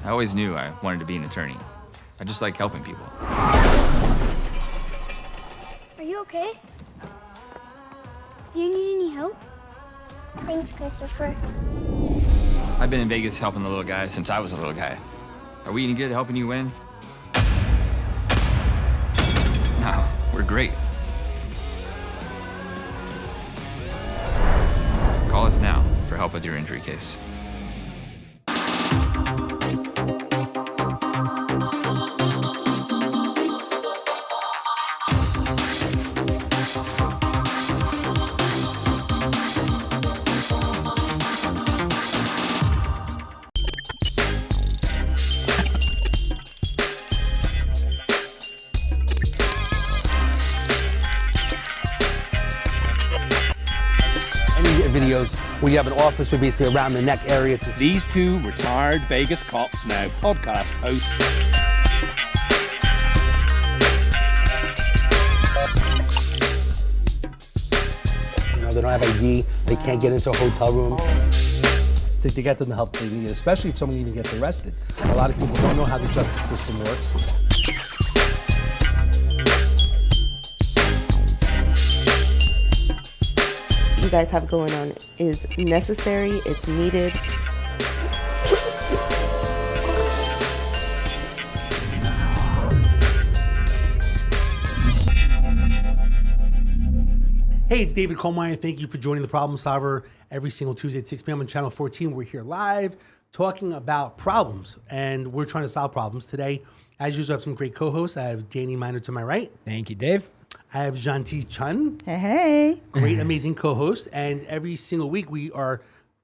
I always knew I wanted to be an attorney. I just like helping people. Are you okay? Do you need any help? Thanks, Christopher. I've been in Vegas helping the little guy since I was a little guy. Are we any good at helping you win? No, we're great. Call us now for help with your injury case. Videos where you have an officer basically around the neck area. These two retired Vegas cops, now podcast hosts. You know, they don't have ID, they can't get into a hotel room. To get them the help they need, especially if someone even gets arrested. A lot of people don't know how the justice system works. You guys have going on is necessary, it's needed. Hey, it's David Kohlmeyer. Thank you for joining The Problem Solver every single Tuesday at 6 p.m. on Channel 14. We're here live talking about problems, and we're trying to solve problems. Today, as usual, I have some great co-hosts. I have Danny Miner to my right. Thank you, Dave. I have Janti Chun. Hey. Great, amazing co-host. And every single week we are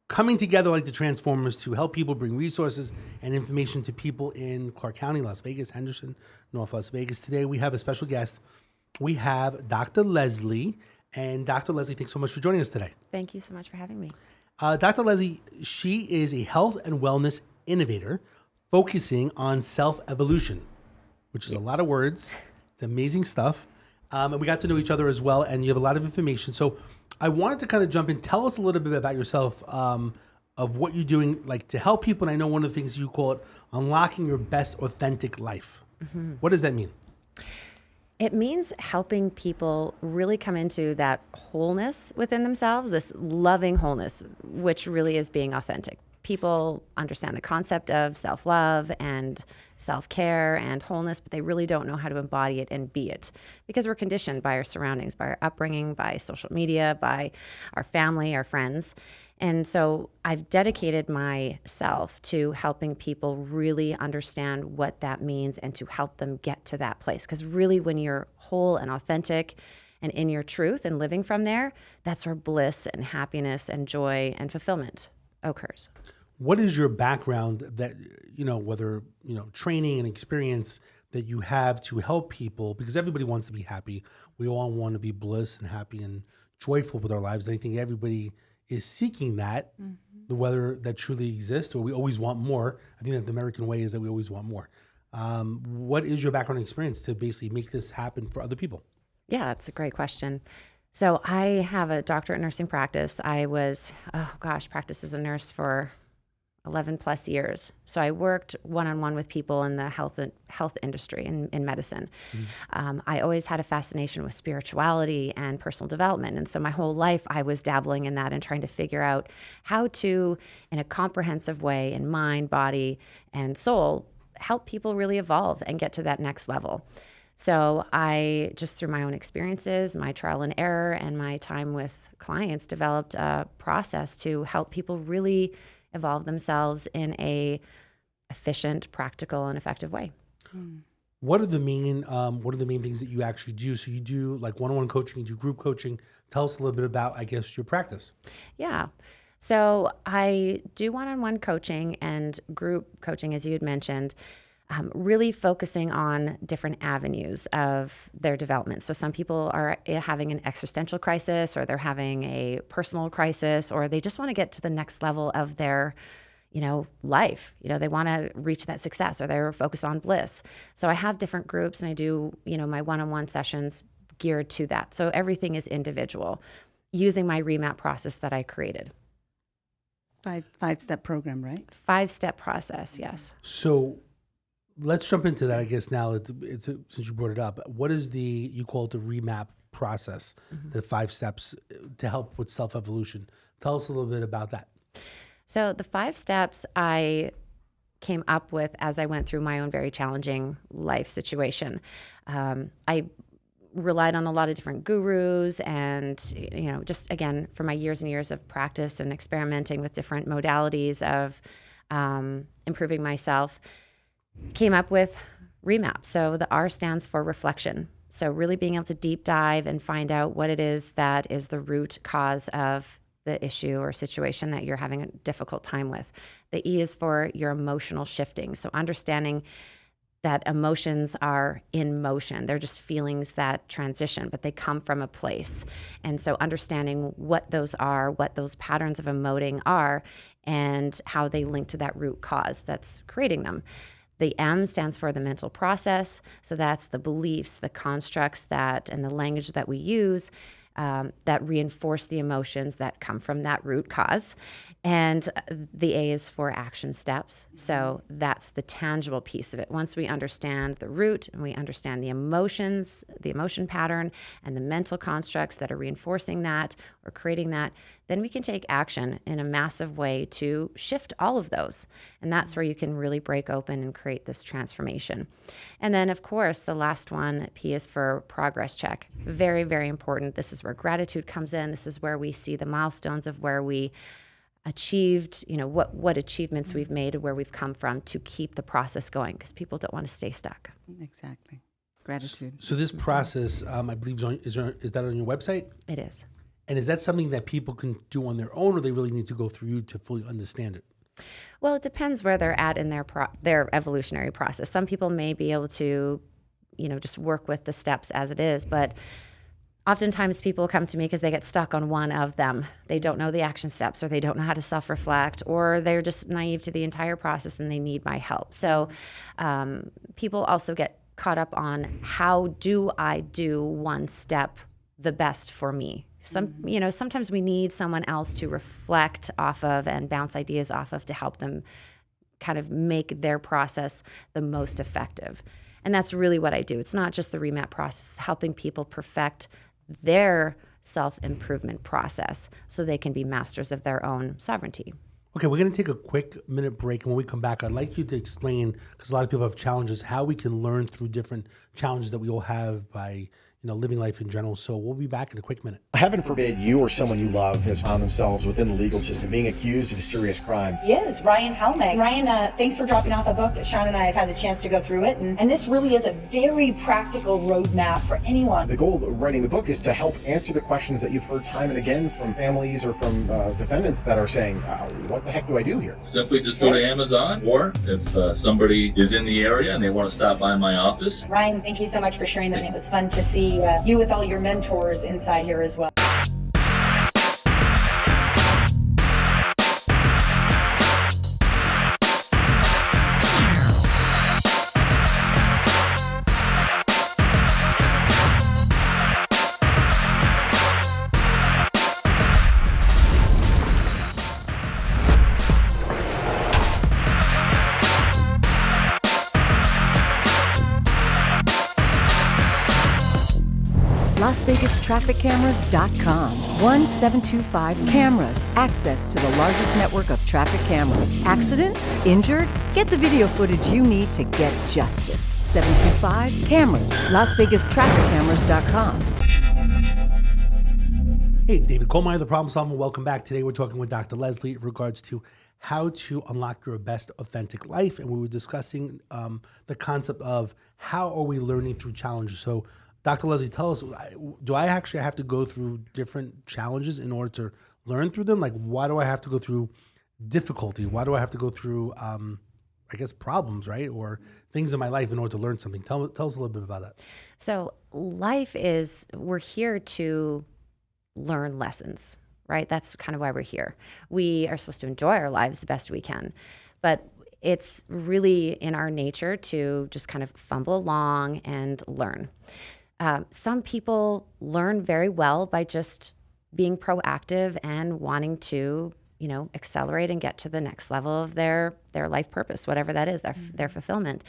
coming together like the Transformers to help people bring resources and information to people in Clark County, Las Vegas, Henderson, North Las Vegas. Today we have a special guest. We have Dr. Leslie. And Dr. Leslie, thanks so much for joining us today. Thank you so much for having me. Dr. Leslie, she is a health and wellness innovator focusing on self-evolution, which is a lot of words. It's amazing stuff. And we got to know each other as well, and you have a lot of information. So I wanted to kind of jump in. Tell us a little bit about yourself, of what you're doing like to help people. And I know one of the things you call it unlocking your best authentic life. Mm-hmm. What does that mean? It means helping people really come into that wholeness within themselves, this loving wholeness, which really is being authentic. People understand the concept of self-love and self-care and wholeness, but they really don't know how to embody it and be it because we're conditioned by our surroundings, by our upbringing, by social media, by our family, our friends. And so I've dedicated myself to helping people really understand what that means and to help them get to that place. Because really, when you're whole and authentic and in your truth and living from there, that's where bliss and happiness and joy and fulfillment occurs. What is your background that, whether, training and experience that you have to help people? Because everybody wants to be happy. We all want to be bliss and happy and joyful with our lives. I think everybody is seeking that, whether that truly exists or we always want more. I think that the American way is that we always want more. What is your background experience to basically make this happen for other people? Yeah, that's a great question. So I have a doctorate in nursing practice. I was, practiced as a nurse for 11 plus years. So I worked one-on-one with people in the health industry in medicine. I always had a fascination with spirituality and personal development. And so my whole life I was dabbling in that and trying to figure out how to, in a comprehensive way, in mind, body, and soul, help people really evolve and get to that next level. So I, just through my own experiences, my trial and error, and my time with clients, developed a process to help people really evolve themselves in a efficient, practical, and effective way. What are the main things that you actually do? So you do like one-on-one coaching, you do group coaching. Tell us a little bit about, I guess, your practice. Yeah. So I do one-on-one coaching and group coaching, as you had mentioned, really focusing on different avenues of their development. So some people are having an existential crisis, or they're having a personal crisis, or they just want to get to the next level of their, life. They want to reach that success, or they're focused on bliss. So I have different groups, and I do, my one-on-one sessions geared to that. So everything is individual, using my remap process that I created. Five-step program, right? 5-step process, yes. So let's jump into that. I guess now since you brought it up, what is you call it the remap process, the 5 steps to help with self-evolution? Tell us a little bit about that. So the 5 steps I came up with as I went through my own very challenging life situation. I relied on a lot of different gurus and, just again, for my years and years of practice and experimenting with different modalities of improving myself, came up with REMAP. So the R stands for reflection. So really being able to deep dive and find out what it is that is the root cause of the issue or situation that you're having a difficult time with. The E is for your emotional shifting. So understanding that emotions are in motion. They're just feelings that transition, but they come from a place. And so understanding what those are, what those patterns of emoting are, and how they link to that root cause that's creating them. The M stands for the mental process. So that's the beliefs, the constructs and the language that we use that reinforce the emotions that come from that root cause. And the A is for action steps. So that's the tangible piece of it. Once we understand the root and we understand the emotions, the emotion pattern, and the mental constructs that are reinforcing that or creating that, then we can take action in a massive way to shift all of those. And that's where you can really break open and create this transformation. And then, of course, the last one, P, is for progress check. Very, very important. This is where gratitude comes in. This is where we see the milestones of where we achieved, what achievements we've made and where we've come from to keep the process going, because people don't want to stay stuck. Exactly. Gratitude. So this process, I believe, is that on your website? It is. And is that something that people can do on their own, or they really need to go through you to fully understand it? Well, it depends where they're at in their evolutionary process. Some people may be able to, just work with the steps as it is, but oftentimes people come to me because they get stuck on one of them. They don't know the action steps, or they don't know how to self-reflect, or they're just naive to the entire process and they need my help. So people also get caught up on, how do I do one step the best for me? Sometimes we need someone else to reflect off of and bounce ideas off of to help them kind of make their process the most effective. And that's really what I do. It's not just the remap process, it's helping people perfect their self-improvement process so they can be masters of their own sovereignty. Okay, we're going to take a quick minute break. And when we come back, I'd like you to explain, because a lot of people have challenges, how we can learn through different challenges that we all have by living life in general. So we'll be back in a quick minute. Heaven forbid you or someone you love has found themselves within the legal system being accused of a serious crime. Yes, Ryan Helmig. Ryan, thanks for dropping off a book. Sean and I have had the chance to go through it, and this really is a very practical roadmap for anyone. The goal of writing the book is to help answer the questions that you've heard time and again from families or from defendants that are saying, what the heck do I do here? Simply just go to Amazon, or if somebody is in the area and they want to stop by my office. Ryan, thank you so much for sharing them. It was fun to see you with all your mentors inside here as well. LasVegasTrafficCameras.com. 1725 cameras. Access to the largest network of traffic cameras. Accident? Injured? Get the video footage you need to get justice. 725 cameras. LasVegasTrafficCameras.com. Hey, it's David Colemeyer, the Problem Solver. Welcome back. Today we're talking with Dr. Leslie in regards to how to unlock your best authentic life. And we were discussing the concept of how are we learning through challenges. So Dr. Leslie, tell us, do I actually have to go through different challenges in order to learn through them? Like, why do I have to go through difficulty? Why do I have to go through, problems, right? Or things in my life in order to learn something? Tell us a little bit about that. So we're here to learn lessons, right? That's kind of why we're here. We are supposed to enjoy our lives the best we can, but it's really in our nature to just kind of fumble along and learn. Some people learn very well by just being proactive and wanting to accelerate and get to the next level of their life purpose, whatever that is, their fulfillment.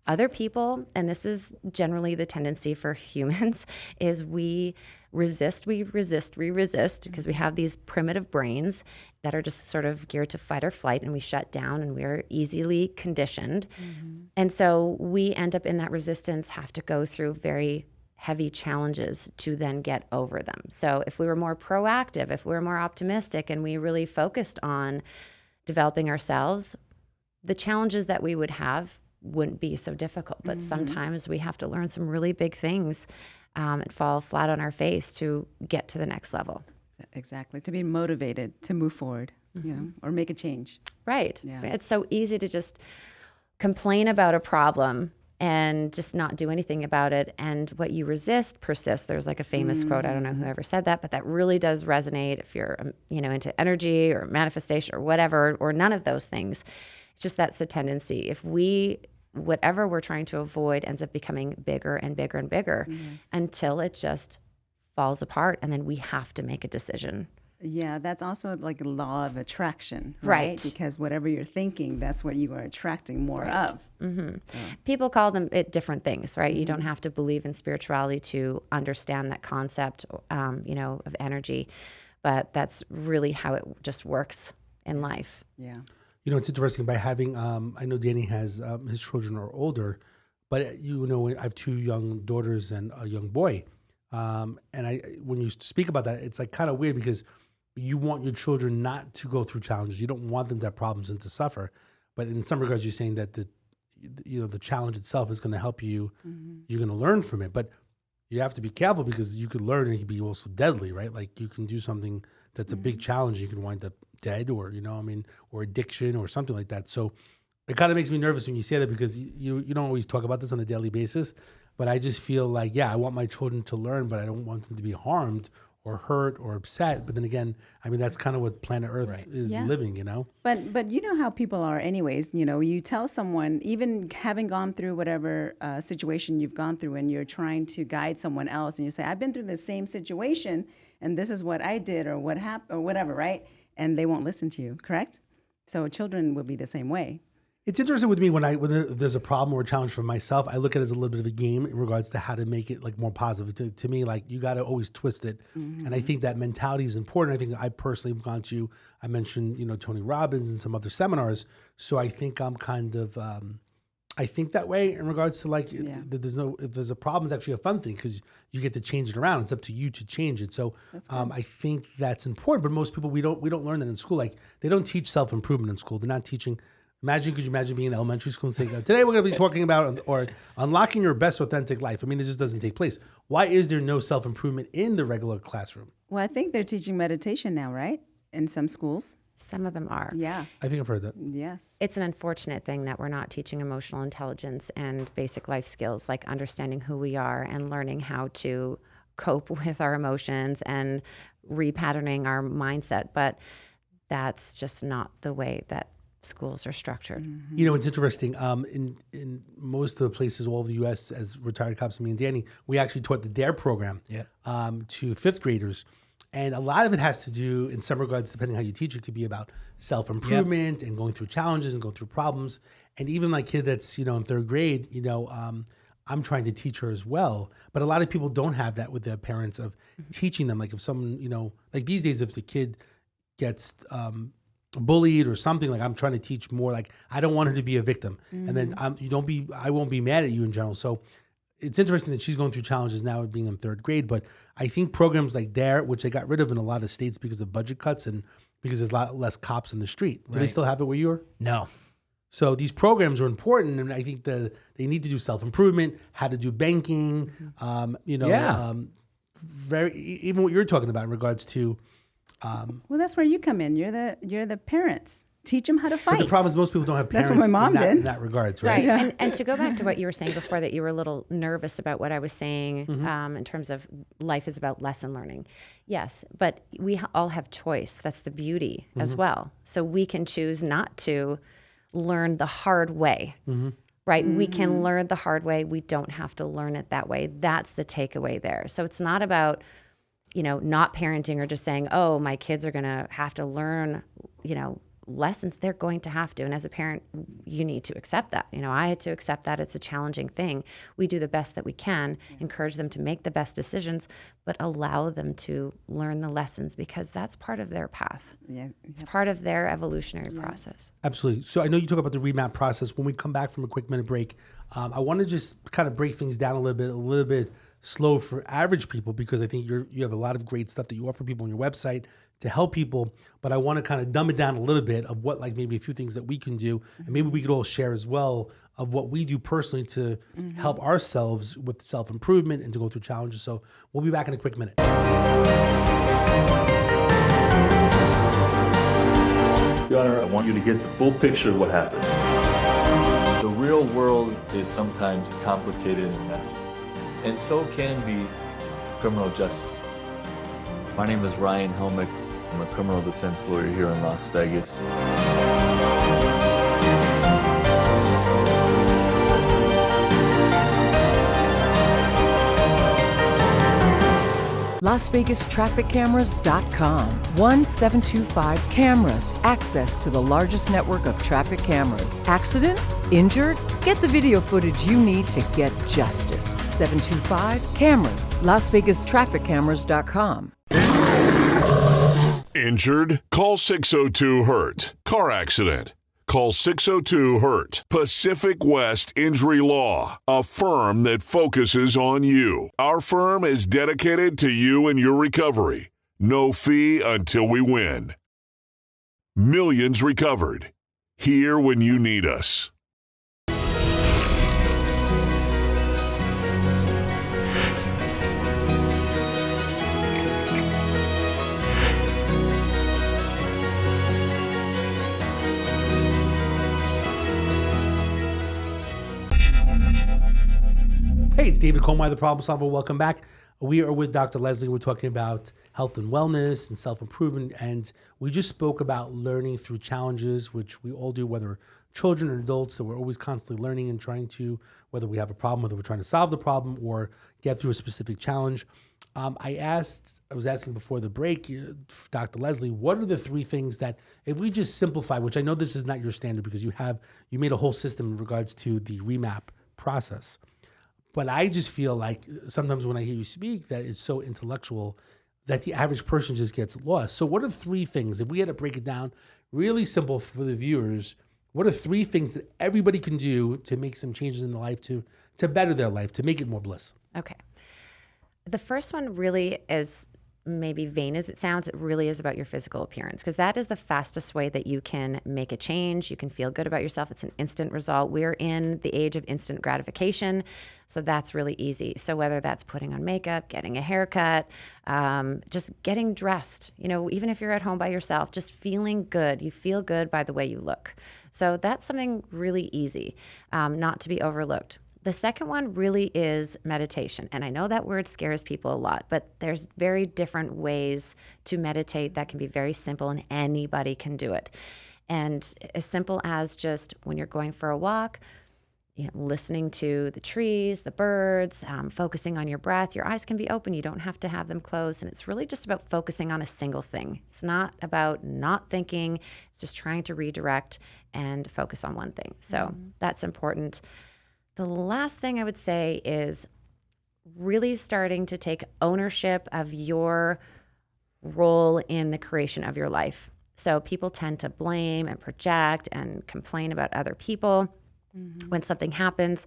Other people, and this is generally the tendency for humans, is we resist because we have these primitive brains that are just sort of geared to fight or flight, and we shut down and we're easily conditioned. And so we end up in that resistance, have to go through very heavy challenges to then get over them. So if we were more proactive, if we were more optimistic, and we really focused on developing ourselves, the challenges that we would have wouldn't be so difficult. But sometimes we have to learn some really big things and fall flat on our face to get to the next level. Exactly. To be motivated to move forward, or make a change. Right. Yeah. It's so easy to just complain about a problem and just not do anything about it. And what you resist persists. There's like a famous quote, I don't know who ever said that, but that really does resonate if you're, into energy or manifestation or whatever, or none of those things. It's just that's the tendency. If whatever we're trying to avoid ends up becoming bigger and bigger and bigger until it just falls apart, and then we have to make a decision. Yeah, that's also like a law of attraction, Right. Because whatever you're thinking, that's what you are attracting more of. People call them different things, right? You don't have to believe in spirituality to understand that concept, of energy, but that's really how it just works in life. Yeah. It's interesting by having, I know Danny has, his children are older, but I have 2 young daughters and a young boy. And when you speak about that, it's like kind of weird because you want your children not to go through challenges. You don't want them to have problems and to suffer. But in some regards, you're saying that the challenge itself is going to help you. You're going to learn from it, but you have to be careful because you could learn and it could be also deadly, right? Like you can do something that's a big challenge. You can wind up dead or, or addiction or something like that. So it kind of makes me nervous when you say that because you don't always talk about this on a daily basis. But I just feel like, I want my children to learn, but I don't want them to be harmed or hurt or upset. But then again, that's kind of what planet Earth is living, But you know how people are anyways. You tell someone, even having gone through whatever situation you've gone through, and you're trying to guide someone else, and you say, I've been through the same situation, and this is what I did or what happened or whatever, right? And they won't listen to you, correct? So children will be the same way. It's interesting with me when there's a problem or a challenge for myself, I look at it as a little bit of a game in regards to how to make it like more positive. To me, like you got to always twist it. And I think that mentality is important. I think I personally have gone to, I mentioned, Tony Robbins and some other seminars. So I think I'm kind of, I think that way in regards to like, if there's a problem, it's actually a fun thing because you get to change it around. It's up to you to change it. So I think that's important. But most people, we don't learn that in school. Like they don't teach self-improvement in school. They're not teaching. Could you imagine being in elementary school and saying, today we're going to be talking about or unlocking your best authentic life? It just doesn't take place. Why is there no self-improvement in the regular classroom? Well, I think they're teaching meditation now, right? In some schools. Some of them are. Yeah. I think I've heard that. Yes. It's an unfortunate thing that we're not teaching emotional intelligence and basic life skills like understanding who we are and learning how to cope with our emotions and repatterning our mindset. But that's just not the way that schools are structured. It's interesting. In most of the places all over the U.S., as retired cops, me and Danny, we actually taught the DARE program to 5th graders. And a lot of it has to do, in some regards, depending how you teach it, to be about self-improvement and going through challenges and going through problems. And even my kid that's, in 3rd grade, I'm trying to teach her as well. But a lot of people don't have that with their parents of teaching them. Like if someone, like these days, if the kid gets bullied or something, like I'm trying to teach more like I don't want her to be a victim, and then I won't be mad at you in general. So it's interesting that she's going through challenges now being in 3rd grade, but I think programs like DARE, which they got rid of in a lot of states because of budget cuts and because there's a lot less cops in the street. Do they still have it where you are? No. So these programs are important, and I think they need to do self-improvement, how to do banking, even what you're talking about in regards to. Well, that's where you come in. You're the parents. Teach them how to fight. But the problem is most people don't have parents. That's what my mom did. In that regards, right? Yeah. And to go back to what you were saying before, that you were a little nervous about what I was saying in terms of life is about lesson learning. Yes, but we all have choice. That's the beauty as well. So we can choose not to learn the hard way, right? We can learn the hard way. We don't have to learn it that way. That's the takeaway there. So it's not about not parenting or just saying, oh, my kids are going to have to learn, lessons. They're going to have to. And as a parent, you need to accept that. I had to accept that it's a challenging thing. We do the best that we can, encourage them to make the best decisions, but allow them to learn the lessons because that's part of their path. Yeah. It's part of their evolutionary process. Absolutely. So I know you talk about the remap process. When we come back from a quick minute break, I want to just kind of break things down a little bit slow for average people, because I think you have a lot of great stuff that you offer people on your website to help people, but I want to kind of dumb it down a little bit of what, like, maybe a few things that we can do, and maybe we could all share as well of what we do personally to help ourselves with self-improvement and to go through challenges. So we'll be back in a quick minute. Your Honor, I want you to get the full picture of what happened. The real world is sometimes complicated and messy, and so can be criminal justice system. My name is Ryan Helmick. I'm a criminal defense lawyer here in Las Vegas. LasVegasTrafficCameras.com. 1725 Cameras. Access to the largest network of traffic cameras. Accident? Injured? Get the video footage you need to get justice. 725 Cameras. LasVegasTrafficCameras.com. Injured? Call 602-HURT. Car accident? Call 602-HURT. Pacific West Injury Law, a firm that focuses on you. Our firm is dedicated to you and your recovery. No fee until we win. Millions recovered. Here when you need us. Hey, it's David Coleman, the Problem Solver. Welcome back. We are with Dr. Leslie. We're talking about health and wellness and self-improvement. And we just spoke about learning through challenges, which we all do, whether children or adults. So we're always constantly learning and trying to, whether we have a problem, whether we're trying to solve the problem or get through a specific challenge. I was asking before the break, Dr. Leslie, what are the three things that, if we just simplify, which I know this is not your standard because you made a whole system in regards to the remap process. But I just feel like sometimes when I hear you speak that it's so intellectual that the average person just gets lost. So what are three things, if we had to break it down really simple for the viewers, what are three things that everybody can do to make some changes in their life, to better their life, to make it more bliss? Okay. The first one really is, maybe vain as it sounds, it really is about your physical appearance, because that is the fastest way that you can make a change. You can feel good about yourself. It's an instant result. We're in the age of instant gratification, so that's really easy. So whether that's putting on makeup, getting a haircut, just getting dressed, even if you're at home by yourself, just feeling good. You feel good by the way you look. So that's something really easy, not to be overlooked. The second one really is meditation. And I know that word scares people a lot, but there's very different ways to meditate that can be very simple and anybody can do it. And as simple as just when you're going for a walk, listening to the trees, the birds, focusing on your breath. Your eyes can be open. You don't have to have them closed. And it's really just about focusing on a single thing. It's not about not thinking. It's just trying to redirect and focus on one thing. So that's important. The last thing I would say is really starting to take ownership of your role in the creation of your life. So people tend to blame and project and complain about other people when something happens.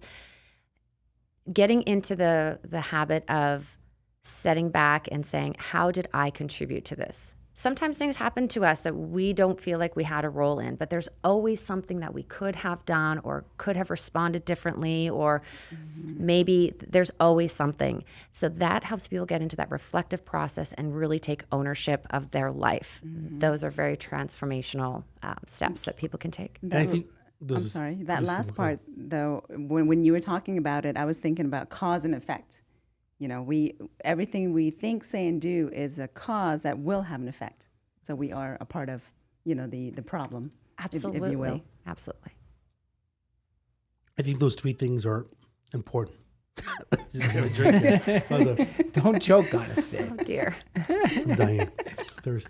Getting into the habit of setting back and saying, how did I contribute to this? Sometimes things happen to us that we don't feel like we had a role in, but there's always something that we could have done or could have responded differently, or maybe there's always something. So that helps people get into that reflective process and really take ownership of their life. Those are very transformational steps that people can take. I'm sorry, that last part though, when you were talking about it, I was thinking about cause and effect. Everything we think, say, and do is a cause that will have an effect. So we are a part of, the problem. Absolutely. If you will. Absolutely. I think those three things are important. Just gotta drink it. Don't choke on us, Dave. Oh dear. I'm dying. Thirst.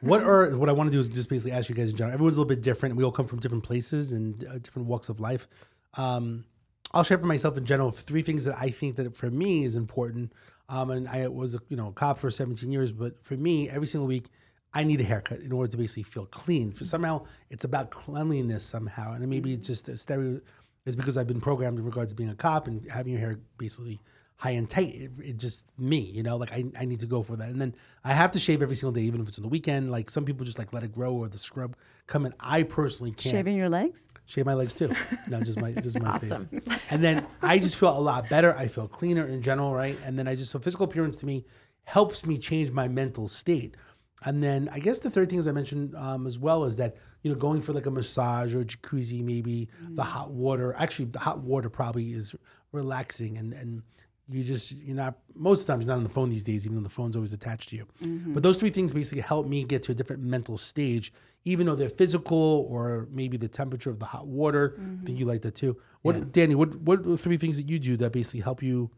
What I want to do is just basically ask you guys in general. Everyone's a little bit different. We all come from different places and different walks of life. I'll share for myself in general 3 things that I think that for me is important. And I was a cop for 17 years, but for me, every single week, I need a haircut in order to basically feel clean. For somehow, it's about cleanliness somehow, and maybe it's just a stereo. It's because I've been programmed in regards to being a cop and having your hair basically high and tight. It just me, like I need to go for that. And then I have to shave every single day, even if it's on the weekend. Like some people just like let it grow or the scrub come in. I personally can't. Shaving your legs? Shave my legs too. No, just my Awesome. face. And then I just feel a lot better. I feel cleaner in general, right? And then so physical appearance to me helps me change my mental state. And then I guess the third thing, as I mentioned as well, is that, going for like a massage or a jacuzzi, maybe the hot water. Actually, the hot water probably is relaxing and you're not, most of the time you're not on the phone these days, even though the phone's always attached to you. But those 3 things basically help me get to a different mental stage, even though they're physical or maybe the temperature of the hot water. I think you like that too. Danny, what are the 3 things that you do that basically help you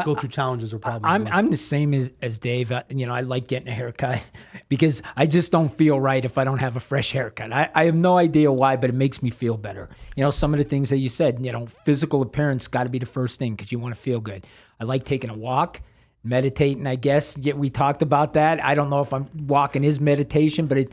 go through challenges or problems? I'm the same as Dave. I like getting a haircut because I just don't feel right if I don't have a fresh haircut. I have no idea why, but it makes me feel better. Some of the things that you said, physical appearance got to be the first thing because you want to feel good. I like taking a walk, meditating, I guess. We talked about that. I don't know if walking is meditation, but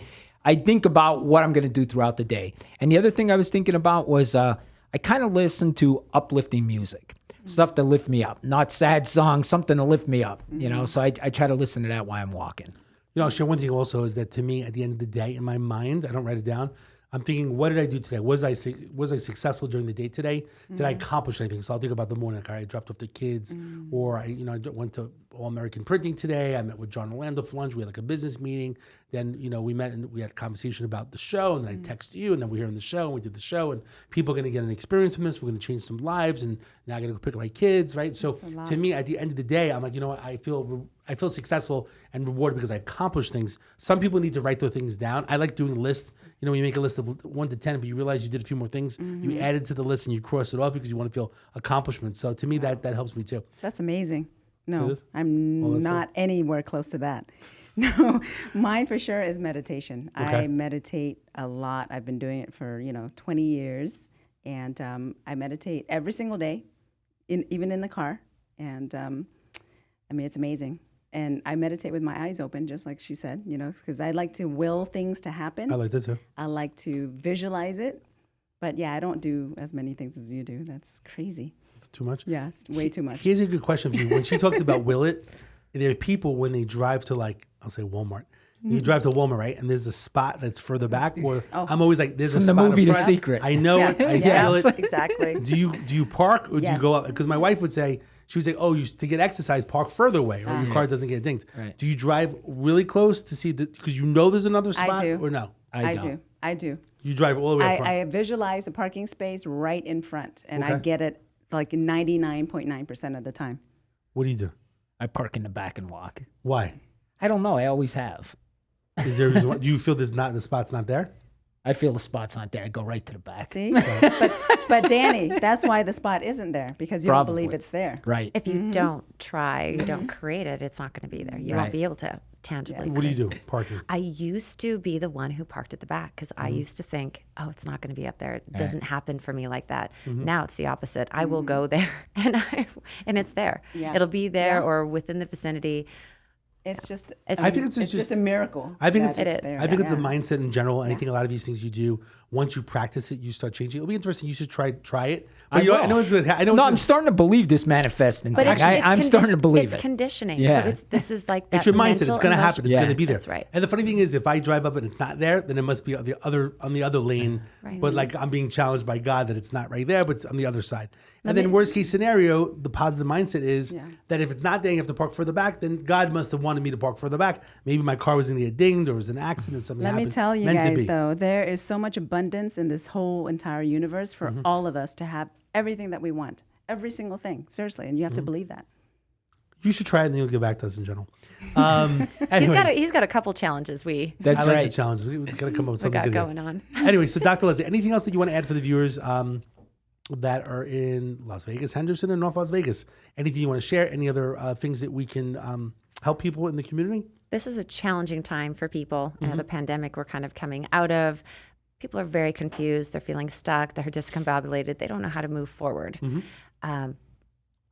I think about what I'm going to do throughout the day. And the other thing I was thinking about was I kind of listen to uplifting music. Stuff to lift me up, not sad songs, something to lift me up, So I try to listen to that while I'm walking. I'll share one thing also is that to me, at the end of the day, in my mind, I don't write it down. I'm thinking, what did I do today? Was I successful during the day today? Did I accomplish anything? So I'll think about the morning, like, all right, I dropped off the kids, or I went to All American Printing today. I met with John Orlando for lunch. We had like a business meeting. Then, we met and we had a conversation about the show, and then I texted you, and then we're here on the show, and we did the show, and people are going to get an experience from this. We're going to change some lives, and now I got to go pick up my kids, right? So to me, at the end of the day, I'm like, I feel successful and rewarded because I accomplished things. Some people need to write those things down. I like doing lists. When you make a list of 1 to 10, but you realize you did a few more things, you added to the list and you cross it off because you want to feel accomplishment. So to me, that helps me too. That's amazing. No, I'm not anywhere close to that. No, mine for sure is meditation. Okay. I meditate a lot. I've been doing it for 20 years, and I meditate every single day, even in the car. And it's amazing. And I meditate with my eyes open, just like she said, because I like to will things to happen. I like that too. I like to visualize it. But yeah, I don't do as many things as you do. That's crazy. It's too much? Yeah, it's way too much. Here's a good question for you. When she talks about will it, there are people when they drive to I'll say Walmart. You drive to Walmart, right? And there's a spot that's further back where I'm always like, there's a spot the movie in The front. Secret. I know it. I feel it. Exactly. Do you park or do you go up? Because my wife would say, she would say, to get exercise, park further away or your car doesn't get dinged. Right. Do you drive really close to see because there's another spot? I do. Or no? I do. You drive all the way up front. I visualize a parking space right in front, and I get it like 99.9% of the time. What do you do? I park in the back and walk. Why? I don't know. I always have. Is there a reason why? Do you feel the spot's not there? I feel the spot's not there. I go right to the back. See? but Danny, that's why the spot isn't there, because you don't believe it's there. Right. If you don't try, you don't create it, it's not going to be there. You won't be able to tangibly see. What do you do? Parking? I used to be the one who parked at the back because I used to think, it's not going to be up there. It doesn't happen for me like that. Now it's the opposite. I will go there and it's there. Yeah. It'll be there or within the vicinity. It's just, I think it's just a miracle. I think it's there. I think it's a mindset in general, and I think a lot of these things you do, once you practice it, you start changing. It'll be interesting. You should try it. But I know it's. I'm starting to believe this manifesting thing. I'm starting to believe it. It's conditioning. Yeah. So this is like that. It's your mindset. It's going to happen. It's going to be there. That's right. And the funny thing is, if I drive up and it's not there, then it must be on the other lane. Right. But like I'm being challenged by God that it's not right there, but it's on the other side. And then worst case scenario, the positive mindset is that if it's not there, you have to park further back, then God must have wanted me to park further back. Maybe my car was going to get dinged or it was an accident, something happened. Let me tell you guys, though, there is so much abundance in this whole entire universe for all of us to have everything that we want. Every single thing, seriously. And you have to believe that. You should try it and then you'll get back to us in general. Anyway. He's got a couple challenges. That's I like the challenges. We've got to come up with something good going on. Anyway, so Dr. Leslie, anything else that you want to add for the viewers? that are in Las Vegas, Henderson, and North Las Vegas. Anything you want to share? Any other things that we can help people in the community? This is a challenging time for people. The pandemic we're kind of coming out of. People are very confused. They're feeling stuck. They're discombobulated. They don't know how to move forward.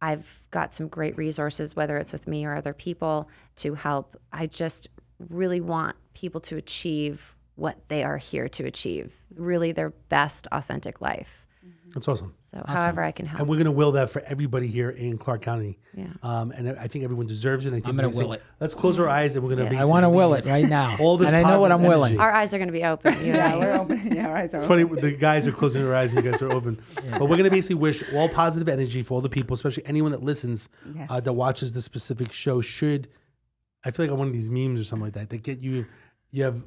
I've got some great resources, whether it's with me or other people, to help. I just really want people to achieve what they are here to achieve, really their best authentic life. That's awesome. So however I can help. And we're going to will that for everybody here in Clark County. Yeah. And I think everyone deserves it. I think I'm going to will it. Let's close our eyes and we're going to I want to will it right now. All this and I know what I'm positive willing. energy. Our eyes are going to be open. Yeah, we're open. Yeah, our eyes are It's open. funny, the guys are closing their eyes and you guys are open. But we're going to basically wish all positive energy for all the people, especially anyone that listens, Yes. that watches this specific show should, I feel like on one of these memes or something like that get you have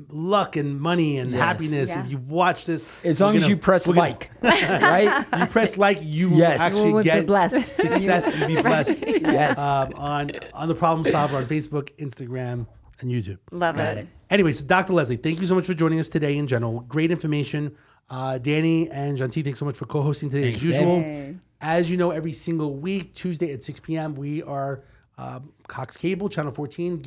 luck and money and happiness if you've watched this. As long as you press like, right? You press like, you will actually will get be blessed. success and be blessed. Yes. On the Problem Solver on Facebook, Instagram, and YouTube. Love it. Anyway, so Dr. Leslie, thank you so much for joining us today in general. Great information. Danny and Janti, thanks so much for co-hosting today as usual. Hey. As you know, every single week, Tuesday at 6 p.m., we are Cox Cable, Channel 14,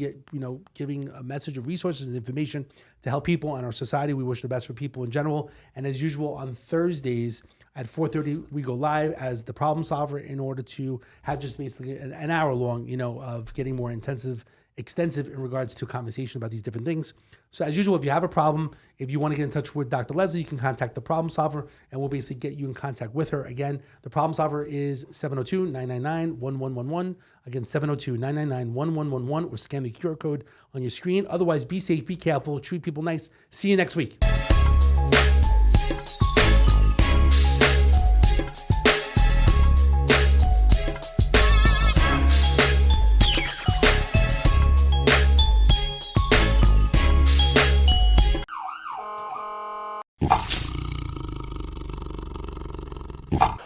giving a message of resources and information to help people in our society. We wish the best for people in general. And as usual, on Thursdays at 4:30, we go live as the Problem Solver in order to have just basically an hour long, of getting more extensive in regards to conversation about these different things. So as usual, if you have a problem, if you want to get in touch with Dr. Leslie, you can contact the Problem Solver and we'll basically get you in contact with her. Again, the Problem Solver is 702-999-1111. Again, 702-999-1111, or scan the QR code on your screen. Otherwise, be safe, be careful, treat people nice. See you next week.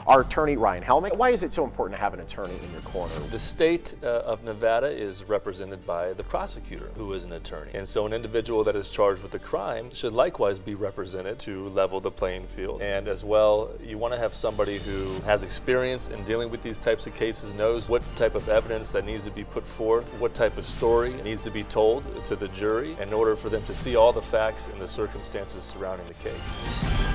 Our attorney, Ryan Helmick. Why is it so important to have an attorney in your corner? The state of Nevada is represented by the prosecutor, who is an attorney. And so an individual that is charged with a crime should likewise be represented to level the playing field. And as well, you want to have somebody who has experience in dealing with these types of cases, knows what type of evidence that needs to be put forth, what type of story needs to be told to the jury in order for them to see all the facts and the circumstances surrounding the case.